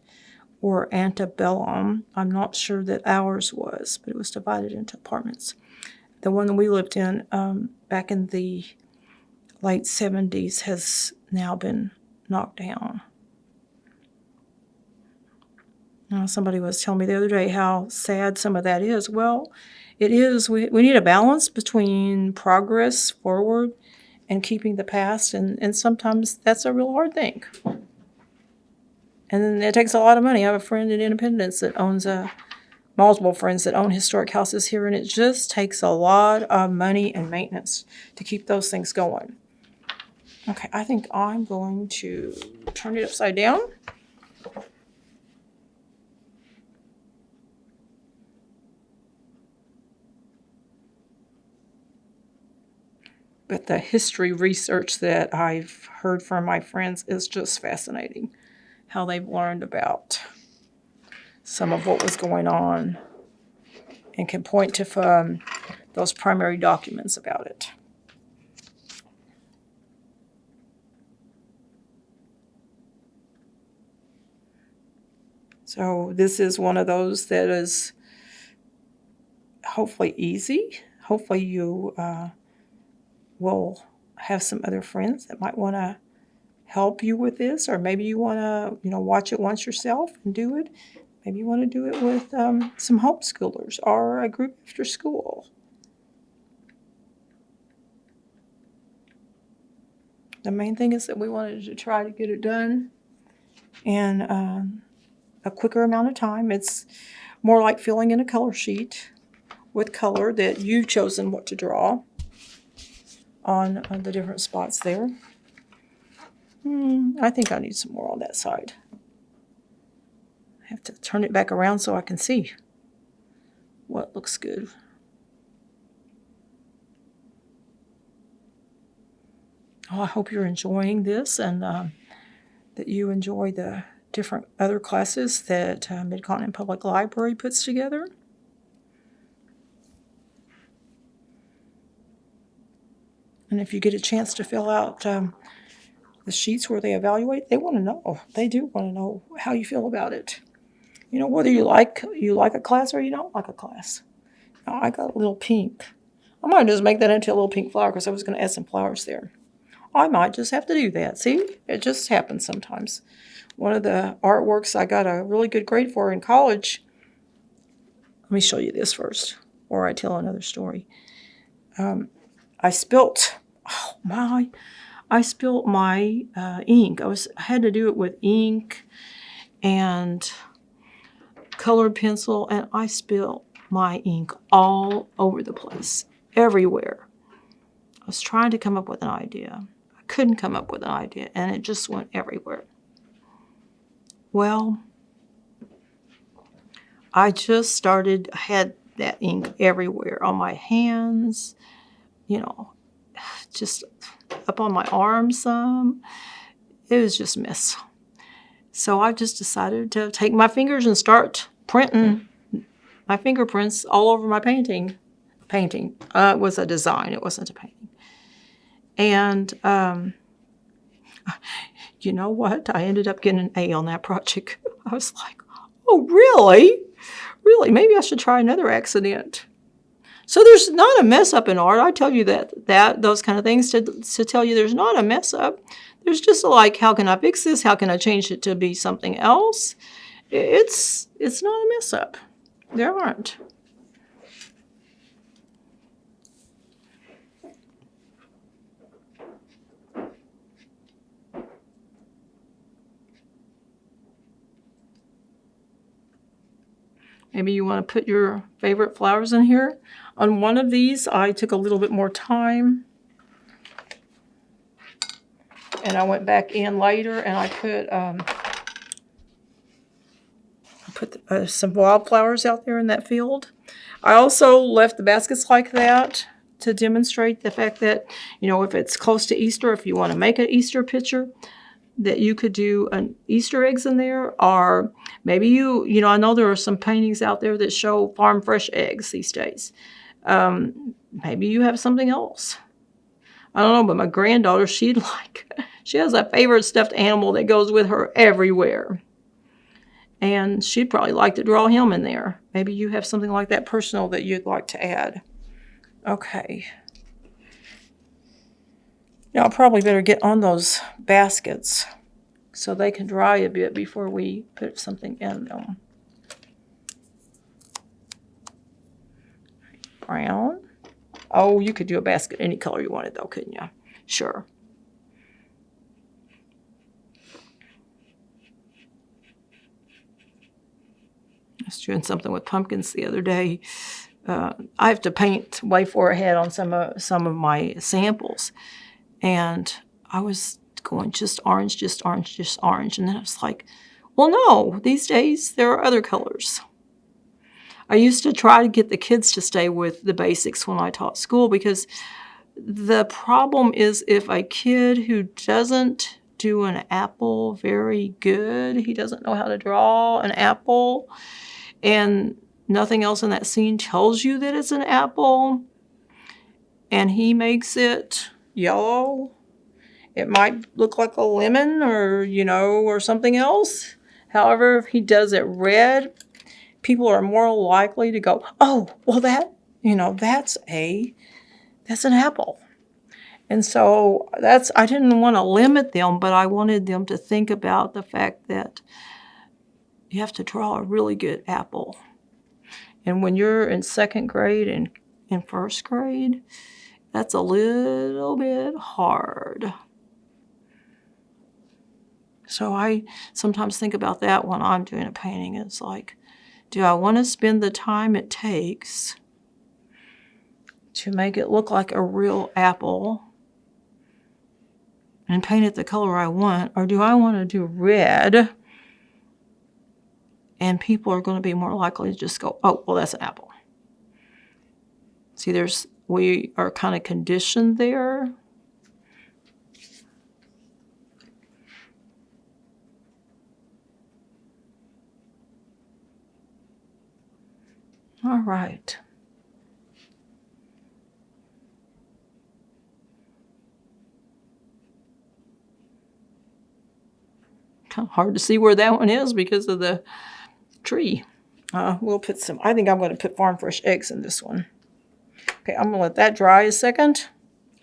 S1: were antebellum. I'm not sure that ours was, but it was divided into apartments. The one that we lived in back in the late 70s has now been knocked down. Now, somebody was telling me the other day how sad some of that is. Well, It is. We need a balance between progress forward and keeping the past, and sometimes that's a real hard thing. And it takes a lot of money. I have a friend in Independence that owns multiple friends that own historic houses here, and it just takes a lot of money and maintenance to keep those things going. Okay, I think I'm going to turn it upside down. But the history research that I've heard from my friends is just fascinating. How they've learned about some of what was going on and can point to those primary documents about it. So this is one of those that is hopefully easy. Hopefully you will have some other friends that might want to help you with this, or maybe you want to, watch it once yourself and do it. Maybe you want to do it with some homeschoolers or a group after school. The main thing is that we wanted to try to get it done in a quicker amount of time. It's more like filling in a color sheet with color that you've chosen what to draw on the different spots there. I think I need some more on that side. I have to turn it back around so I can see what looks good. Oh, I hope you're enjoying this, and that you enjoy the different other classes that Mid-Continent Public Library puts together. And if you get a chance to fill out the sheets where they evaluate, they want to know. They do want to know how you feel about it. Whether you like a class or you don't like a class. Now, I got a little pink. I might just make that into a little pink flower because I was going to add some flowers there. I might just have to do that. See, it just happens sometimes. One of the artworks I got a really good grade for in college. Let me show you this first, or I tell another story. I spilt my ink. I had to do it with ink and colored pencil, and I spilled my ink all over the place, everywhere. I was trying to come up with an idea. I couldn't come up with an idea, and it just went everywhere. Well, I just had that ink everywhere, on my hands, just up on my arms some. It was just a mess. So I just decided to take my fingers and start printing my fingerprints all over my painting. It was a design. It wasn't a painting. And you know what? I ended up getting an A on that project. I was like, oh, really? Really? Maybe I should try another accident. So there's not a mess up in art. I tell you that those kind of things to tell you there's not a mess up. There's just like, how can I fix this? How can I change it to be something else? It's not a mess up. There aren't. Maybe you want to put your favorite flowers in here. On one of these, I took a little bit more time. And I went back in later and I put some wildflowers out there in that field. I also left the baskets like that to demonstrate the fact that, if it's close to Easter, if you want to make an Easter picture, that you could do an Easter eggs in there, or maybe I know there are some paintings out there that show farm fresh eggs these days. Maybe you have something else. I don't know, but my granddaughter, she has a favorite stuffed animal that goes with her everywhere. And she'd probably like to draw him in there. Maybe you have something like that personal that you'd like to add. Okay. Now, I probably better get on those baskets so they can dry a bit before we put something in them. brown. Oh, you could do a basket any color you wanted though, couldn't you? Sure. I was doing something with pumpkins the other day. I have to paint way far ahead on some of my samples, and I was going just orange, just orange, just orange, and then I was like, well, no, these days there are other colors. I used to try to get the kids to stay with the basics when I taught school, because the problem is if a kid who doesn't do an apple very good, he doesn't know how to draw an apple, and nothing else in that scene tells you that it's an apple, and he makes it yellow, it might look like a lemon or, or something else. However, if he does it red, people are more likely to go, oh, well, that's an apple. And so I didn't want to limit them, but I wanted them to think about the fact that you have to draw a really good apple. And when you're in second grade and in first grade, that's a little bit hard. So I sometimes think about that when I'm doing a painting. It's like, do I want to spend the time it takes to make it look like a real apple and paint it the color I want? Or do I want to do red, and people are going to be more likely to just go, oh, well, that's an apple. See, we are kind of conditioned there. All right. Kind of hard to see where that one is because of the tree. We'll put I think I'm going to put farm fresh eggs in this one. Okay, I'm going to let that dry a second.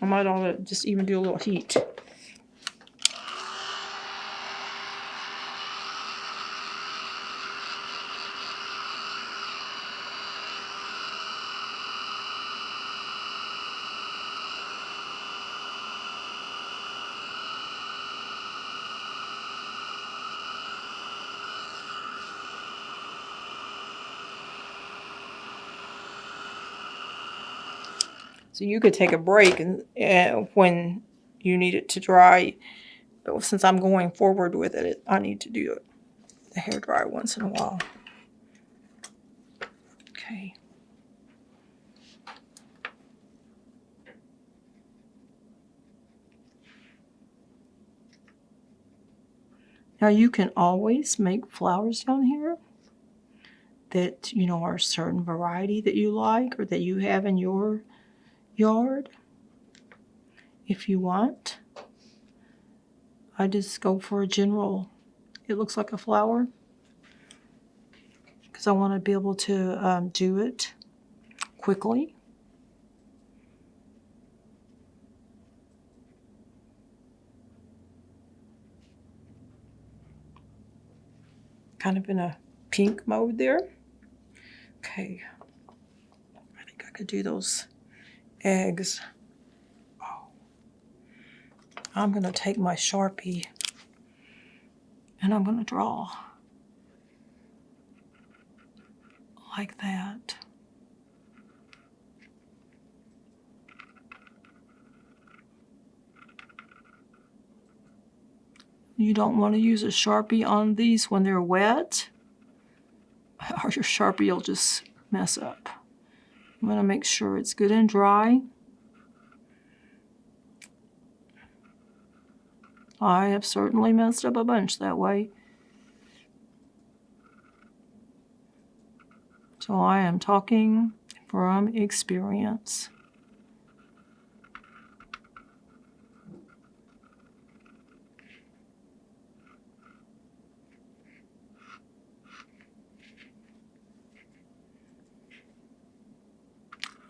S1: I might ought to just even do a little heat. So you could take a break when you need it to dry. But since I'm going forward with it, I need to do the hair dry once in a while. Okay. Now you can always make flowers down here that, are a certain variety that you like or that you have in your yard if you want. I just go for a general, it looks like a flower, because I want to be able to do it quickly. Kind of in a pink mode there. Okay, I think I could do those eggs. Oh. I'm going to take my Sharpie and I'm going to draw like that. You don't want to use a Sharpie on these when they're wet, or your Sharpie will just mess up. I'm going to make sure it's good and dry. I have certainly messed up a bunch that way. So I am talking from experience.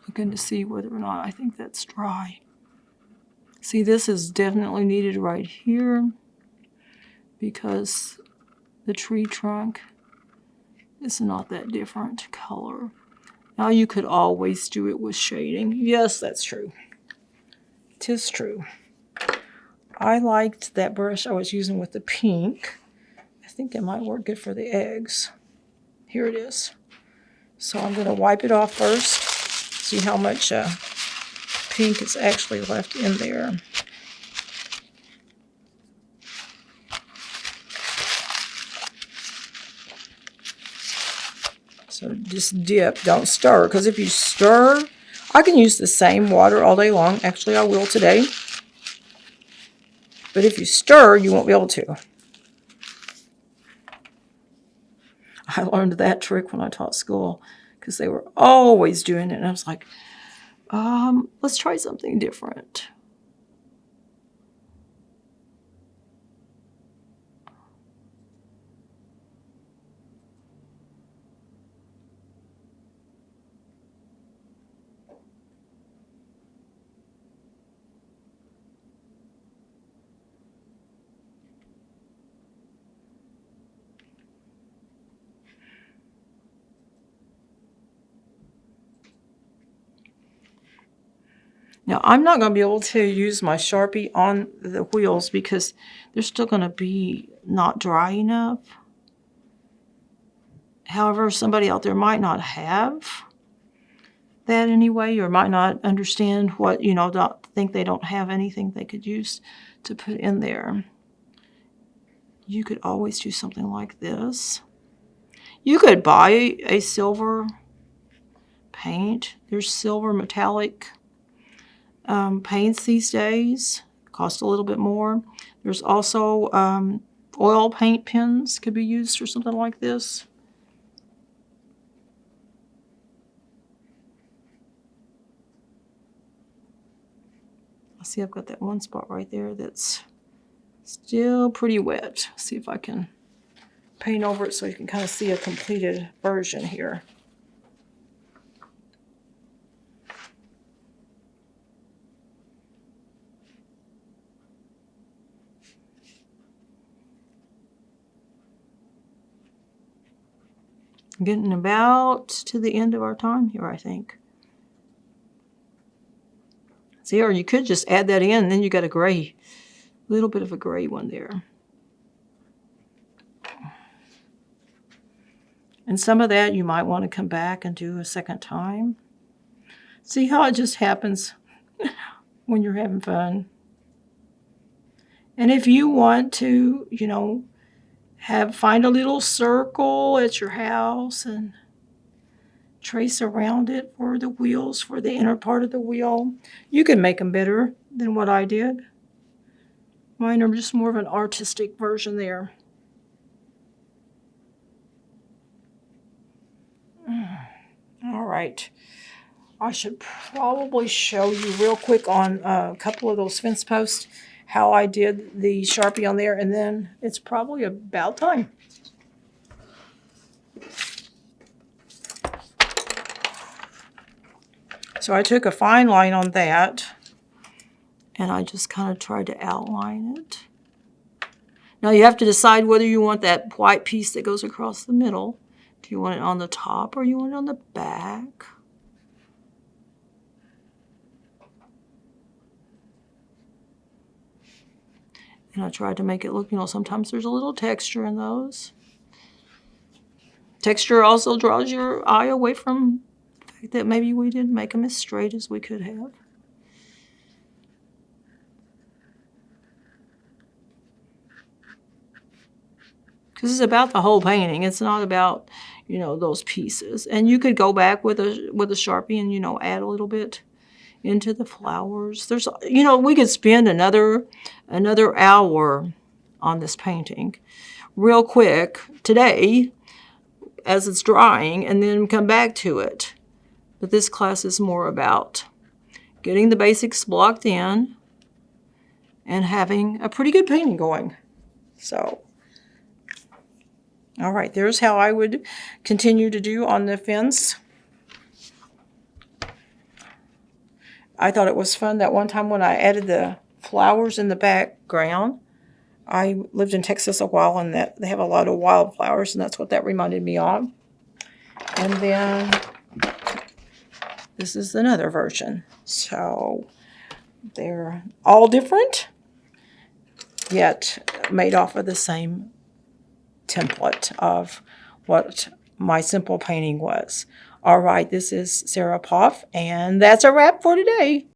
S1: Looking to see whether or not I think that's dry. See, this is definitely needed right here because the tree trunk is not that different color. Now you could always do it with shading. Yes, that's true. 'Tis true. I liked that brush I was using with the pink. I think it might work good for the eggs. Here it is. So I'm going to wipe it off first. See how much pink is actually left in there. So just dip, don't stir, because if you stir, I can use the same water all day long. Actually, I will today. But if you stir, you won't be able to. I learned that trick when I taught school because they were always doing it. And I was like, let's try something different. Now, I'm not going to be able to use my Sharpie on the wheels because they're still going to be not dry enough. However, somebody out there might not have that anyway, or might not understand what, think they don't have anything they could use to put in there. You could always do something like this. You could buy a silver paint. There's silver metallic paints these days. Cost a little bit more. There's also oil paint pens could be used for something like this. I see I've got that one spot right there that's still pretty wet. See if I can paint over it so you can kind of see a completed version here. Getting about to the end of our time here, I think. See, or you could just add that in, and then you got a gray, little bit of a gray one there. And some of that you might want to come back and do a second time. See how it just happens when you're having fun. And if you want to, find a little circle at your house and trace around it for the wheels, for the inner part of the wheel. You can make them better than what I did. Mine are just more of an artistic version there. All right. I should probably show you real quick on a couple of those fence posts how I did the Sharpie on there, and then it's probably about time. So I took a fine line on that, and I just kind of tried to outline it. Now you have to decide whether you want that white piece that goes across the middle. Do you want it on the top or you want it on the back? And I tried to make it look, sometimes there's a little texture in those. Texture also draws your eye away from the fact that maybe we didn't make them as straight as we could have. Because it's about the whole painting. It's not about, those pieces. And you could go back with a Sharpie and, add a little bit into the flowers. There's, we could spend another hour on this painting real quick today as it's drying and then come back to it. But this class is more about getting the basics blocked in and having a pretty good painting going. So, all right, there's how I would continue to do on the fence. I thought it was fun that one time when I added the flowers in the background. I lived in Texas a while, and that they have a lot of wildflowers, and that's what that reminded me of. And then this is another version. So they're all different, yet made off of the same template of what my simple painting was. All right, this is Sarah Poff, and that's a wrap for today.